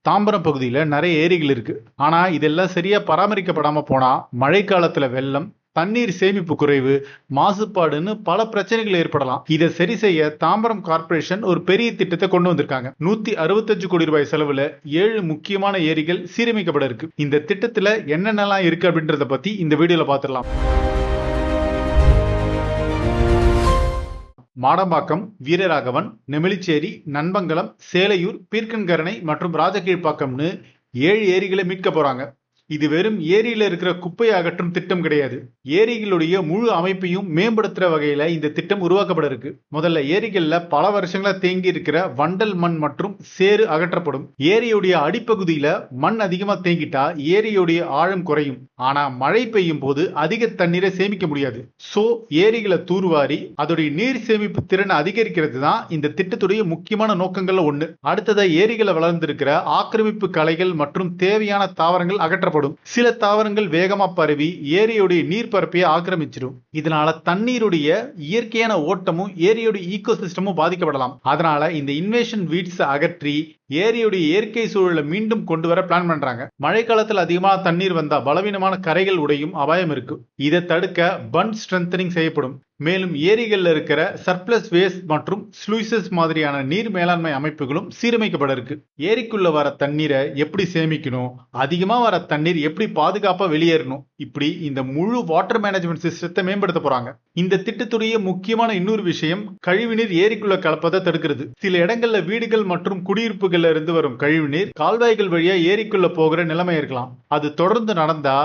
தாம்பரம் பகுதியில் நிறைய ஏரிகள் இருக்கு. ஆனா இதெல்லாம் சரியா பராமரிக்கப்படாம போனா மழைக்காலத்துல வெள்ளம், தண்ணீர் சேமிப்பு குறைவு, மாசுபாடுன்னு பல பிரச்சனைகள் ஏற்படலாம். இதை சரி செய்ய தாம்பரம் கார்ப்பரேஷன் ஒரு பெரிய திட்டத்தை கொண்டு வந்திருக்காங்க. 165 கோடி ரூபாய் செலவுல 7 முக்கியமான ஏரிகள் சீரமைக்கப்பட இருக்கு. இந்த திட்டத்துல என்னென்னலாம் இருக்கு அப்படின்றத பத்தி இந்த வீடியோல பாத்துடலாம். மாடம்பாக்கம், வீரராகவன், நெமிலிச்சேரி, நண்பங்கலம், சேலையூர், பீர்க்கன்கரணை மற்றும் ராஜகீழ்ப்பாக்கம்னு 7 ஏரிகளை மீட்க போறாங்க. இது வெறும் ஏரியில இருக்கிற குப்பையை அகற்றும் திட்டம் கிடையாது. ஏரிகளுடைய முழு அமைப்பையும் மேம்படுத்துற வகையில இந்த திட்டம் உருவாக்கப்பட இருக்கு. முதல்ல ஏரிகள்ல பல வருஷங்களா தேங்கி இருக்கிற வண்டல் மண் மற்றும் சேறு அகற்றப்படும். ஏரியுடைய அடிப்பகுதியில மண் அதிகமா தேங்கிட்டா ஏரியுடைய ஆழம் குறையும். ஆனா மழை பெய்யும் போது அதிக தண்ணீரை சேமிக்க முடியாது. சோ ஏரிகளை தூர்வாரி அதோடைய நீர் சேமிப்பு திறனை அதிகரிக்கிறது தான் இந்த திட்டத்துடைய முக்கியமான நோக்கங்கள்ல ஒண்ணு. அடுத்ததா ஏரிகளை வளர்ந்திருக்கிற ஆக்கிரமிப்பு களைகள் மற்றும் தேவையான தாவரங்கள் அகற்றப்படும். சில தாவரங்கள் வேகமா பரவி ஏரியுடைய நீர் பரப்பியை ஆக்கிரமிச்சிடும். இதனால தண்ணீருடைய இயற்கையான ஓட்டமும் ஏரியுடைய ஈகோசிஸ்டமும் பாதிக்கப்படலாம். அதனால இந்த இன்வேஷன் வீட்ஸ் அகற்றி ஏரியுடைய இயற்கை சூழலை மீண்டும் கொண்டு வர பிளான் பண்றாங்க. மழைக்காலத்தில் அதிகமான தண்ணீர் வந்தா பலவீனமான கரைகள் உடையும் அபாயம் இருக்கு. இதை தடுக்க பண்ட் ஸ்ட்ரென்தனிங் செய்யப்படும். மேலும் ஏரிகள்ல இருக்கிற சர்ப்ளஸ் வேஸ்ட் மற்றும் ஸ்லூயிசஸ் மாதிரியான நீர் மேலாண்மை அமைப்புகளும் சீரமைக்கப்பட இருக்கு. ஏரிக்குள்ள வர தண்ணீரை எப்படி சேமிக்கணும், அதிகமா வர தண்ணீர் எப்படி பாதுகாப்பா வெளியேறணும், இப்படி இந்த முழு வாட்டர் மேனேஜ்மெண்ட் சிஸ்டத்தை மேம்படுத்த போறாங்க. இந்த திட்டத்துடைய முக்கியமான இன்னொரு விஷயம் கழிவுநீர் ஏரிக்குள்ள கலப்பதை தடுக்கிறது. சில இடங்கள்ல வீடுகள் மற்றும் குடியிருப்புகள்ல இருந்து வரும் கழிவுநீர் கால்வாய்கள் வழியா ஏரிக்குள்ள போகிற நிலைமை இருக்கலாம். அது தொடர்ந்து நடந்தா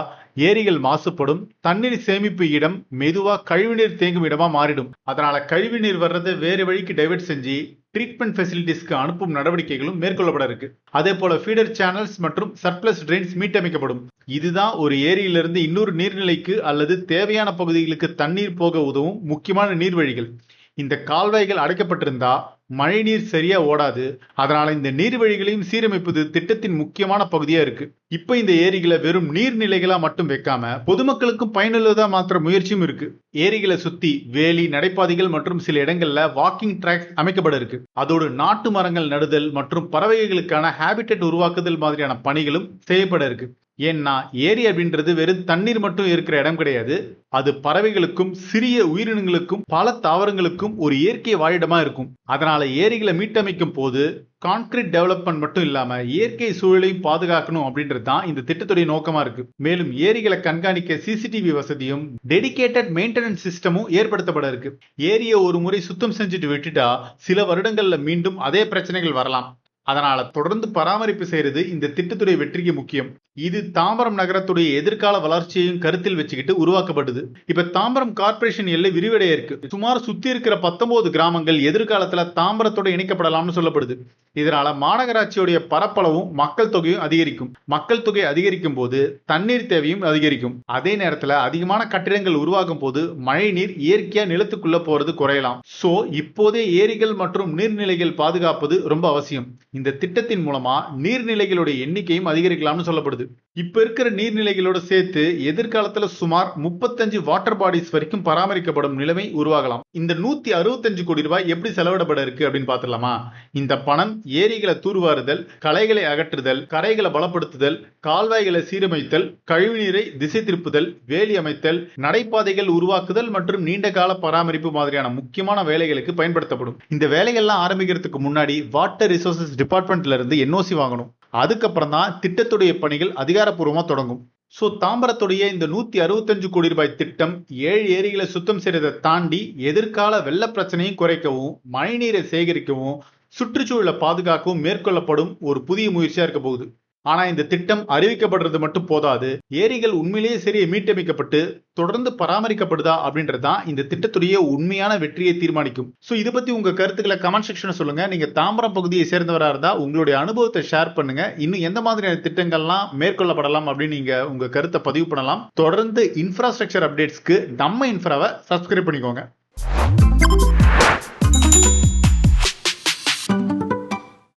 ஏரிகள் மாசுபடும், தண்ணீர் சேமிப்பு இடம் மெதுவா கழிவுநீர் தேங்கும் இடமா மாறிடும். அதனால கழிவுநீர் வர்றதை வேறு வழிக்கு டைவர்ட் செஞ்சு ட்ரீட்மெண்ட் ஃபெசிலிட்டிஸ்க்கு அனுப்பும் நடவடிக்கைகளும் மேற்கொள்ளப்பட இருக்கு. அதே போல ஃபீடர் சேனல்ஸ் மற்றும் சர்ப்ளஸ் ட்ரெயின்ஸ் மீட்டமைக்கப்படும். இதுதான் ஒரு ஏரியிலிருந்து இன்னொரு நீர்நிலைக்கு அல்லது தேவையான பகுதிகளுக்கு தண்ணீர் போக உதவும் முக்கியமான நீர்வழிகள். இந்த கால்வாய்கள் அடைக்கப்பட்டிருந்தா மழைநீர் சரியா ஓடாது. அதனால இந்த நீர்வழிகளையும் சீரமைப்பது திட்டத்தின் முக்கியமான பகுதியா இருக்கு. இப்ப இந்த ஏரிகளை வெறும் நீர்நிலைகளா மட்டும் வைக்காம பொதுமக்களுக்கும் பயனுள்ளதா மாற்ற முயற்சியும் இருக்கு. ஏரிகளை சுத்தி வேலி, நடைபாதைகள் மற்றும் சில இடங்கள்ல வாக்கிங் ட்ராக்ஸ் அமைக்கப்பட இருக்கு. அதோடு நாட்டு மரங்கள் நடுதல் மற்றும் பறவைகளுக்கான ஹேபிட்டட் உருவாக்குதல் மாதிரியான பணிகளும் செய்யப்பட இருக்கு. ஏன்னா ஏரி அப்படின்றது வெறும் தண்ணீர் மட்டும் இருக்கிற இடம் கிடையாது. அது பறவைகளுக்கும் சிறிய உயிரினங்களுக்கும் பல தாவரங்களுக்கும் ஒரு இயற்கை வாழிடமா இருக்கும். அதனால ஏரிகளை மீட்டமைக்கும் போது கான்கிரீட் டெவலப்மெண்ட் மட்டும் இல்லாம இயற்கை சூழலையும் பாதுகாக்கணும் அப்படின்றது தான் இந்த திட்டத்துடைய நோக்கமா இருக்கு. மேலும் ஏரிகளை கண்காணிக்க சிசிடிவி வசதியும் டெடிகேட்டட் மெயின்டெனன்ஸ் சிஸ்டமும் ஏற்படுத்தப்பட இருக்கு. ஏரியை ஒரு முறை சுத்தம் செஞ்சுட்டு விட்டுட்டா சில வருடங்கள்ல மீண்டும் அதே பிரச்சனைகள் வரலாம். அதனால தொடர்ந்து பராமரிப்பு செய்யறது இந்த திட்டத்துடைய வெற்றிக்கு முக்கியம். இது தாம்பரம் நகரத்துடைய எதிர்கால வளர்ச்சியையும் கருத்தில் வச்சுக்கிட்டு உருவாக்கப்பட்டது. இப்ப தாம்பரம் கார்ப்பரேஷன் எல்லை விரிவடைய இருக்கு. சுமார் சுத்தி இருக்கிற 19 கிராமங்கள் எதிர்காலத்துல தாம்பரத்தோட இணைக்கப்படலாம்னு சொல்லப்படுது. இதனால மாநகராட்சியுடைய பரப்பளவும் மக்கள் தொகையும் அதிகரிக்கும். மக்கள் தொகை அதிகரிக்கும் போது தண்ணீர் தேவையும் அதிகரிக்கும். அதே நேரத்துல அதிகமான கட்டிடங்கள் உருவாகும் போது மழை நீர் இயற்கையா நிலத்துக்குள்ள போறது குறையலாம். சோ இப்போதே ஏரிகள் மற்றும் நீர்நிலைகள் பாதுகாப்பது ரொம்ப அவசியம். இந்த திட்டத்தின் மூலமா நீர்நிலைகளுடைய எண்ணிக்கையும் அதிகரிக்கலாம்னு சொல்லப்படுது. இப்ப இருக்கிற நீர்நிலைகளோட சேர்த்து எதிர்காலத்துல சுமார் 35 வாட்டர் பாடிஸ் வரைக்கும் பராமரிக்கப்படும் நிலைமை உருவாகலாம். இந்த 165 கோடி ரூபாய் எப்படி செலவிடப்பட இருக்கு அப்படின்னு பாத்துலாமா? இந்த பணம் ஏரிகளை தூர்வாறுதல், களைகளை அகற்றுதல், கரைகளை பலப்படுத்துதல், கால்வாய்களை சீரமைத்தல், கழிவுநீரை திசை திருப்புதல், வேலி அமைத்தல், நடைபாதைகள் உருவாக்குதல் மற்றும் நீண்ட கால பராமரிப்பு மாதிரியான முக்கியமான வேலைகளுக்கு பயன்படுத்தப்படும். இந்த வேலைகள்லாம் ஆரம்பிக்கிறதுக்கு முன்னாடி வாட்டர் ரிசோர்சஸ் டிபார்ட்மெண்ட்ல இருந்து NOC வாங்கணும். அதுக்கப்புறம் தான் திட்டத்துடைய பணிகள் அதிகாரப்பூர்வமா தொடங்கும். சோ தாம்பரத்துடைய இந்த 165 கோடி ரூபாய் திட்டம் 7 ஏரிகளை சுத்தம் செய்யறதை தாண்டி எதிர்கால வெள்ள பிரச்சனையும் குறைக்கவும், மழைநீரை சேகரிக்கவும், சுற்றுச்சூழலை பாதுகாக்கவும் மேற்கொள்ளப்படும் ஒரு புதிய முயற்சியா இருக்க போகுது. ஆனா இந்த திட்டம் அறிவிக்கப்படுறது மட்டும் போதாது. ஏரிகள் உண்மையிலேயே சரியை மீட்டமைக்கப்பட்டு தொடர்ந்து பராமரிக்கப்படுதா அப்படின்றதுதான் இந்த திட்டத்துடைய உண்மையான வெற்றியை தீர்மானிக்கும். சோ இதை பத்தி உங்க கருத்துக்களை கமெண்ட் செக்ஷன்ல சொல்லுங்க. நீங்க தாம்பரம் பகுதியை சேர்ந்தவரா இருந்தா உங்களுடைய அனுபவத்தை ஷேர் பண்ணுங்க. இன்னும் எந்த மாதிரியான திட்டங்கள்லாம் மேற்கொள்ளப்படலாம் அப்படின்னு நீங்க உங்க கருத்தை பதிவு பண்ணலாம். தொடர்ந்து இன்ஃப்ராஸ்ட்ரக்சர் அப்டேட்ஸ்க்கு நம்ம இன்ஃப்ராவை சப்ஸ்கிரைப் பண்ணிக்கோங்க.